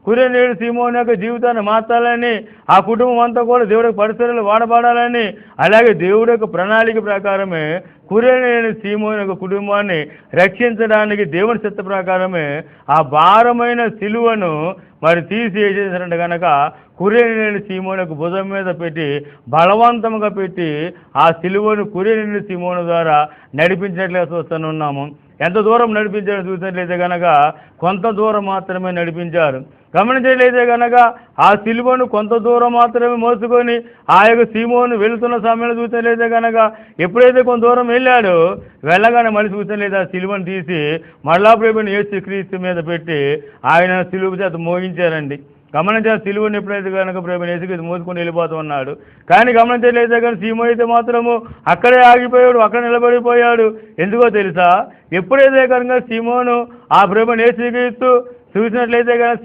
కురేనీయుడు సీమోను యొక్క జీవితాన్ని మార్చాలని, ఆ కుటుంబం అంతా కూడా దేవుడి యొక్క పరిసరాలు వాడబడాలని, అలాగే దేవుడి యొక్క ప్రణాళిక ప్రకారమే కురేనీయుడు సీమోను యొక్క కుటుంబాన్ని రక్షించడానికి దేవుని చిత్త ప్రకారమే ఆ భారమైన సిలువను మరి తీసి ఏం చేశారంటే కనుక కురేనీయుడు సీమోను యొక్క భుజం మీద పెట్టి బలవంతంగా పెట్టి ఆ సిలువను కురేనీయుడు సీమోను ద్వారా నడిపించినట్లుగా చూస్తున్నాము. ఎంత దూరం నడిపించారో చూసినట్లయితే కనుక కొంత దూరం మాత్రమే నడిపించారు. గమనించట్లయితే కనుక ఆ సిలువను కొంత దూరం మాత్రమే మోసుకొని ఆ యొక్క సీమోను వెళుతున్న సమయంలో చూసినట్లయితే కనుక ఎప్పుడైతే కొంత దూరం వెళ్ళాడో వెళ్ళగానే మళ్ళీ చూసినట్లయితే ఆ సిలువను తీసి మళ్ళా ప్రభుని యేసుక్రీస్తు మీద పెట్టి ఆయన సిలువ చేత మోగించారండి. గమనించిన సిలువను ఎప్పుడైతే కనుక ప్రభుని యేసుక్రీస్తు మోసుకొని వెళ్ళిపోతూ ఉన్నాడు. కానీ గమనించట్లయితే కానీ సీమోను అయితే మాత్రము అక్కడే ఆగిపోయాడు, అక్కడ నిలబడిపోయాడు. ఎందుకో తెలుసా? ఎప్పుడైతే కనుక సీమోను ఆ ప్రభుని యేసుక్రీస్తు చూసినట్లయితే కనుక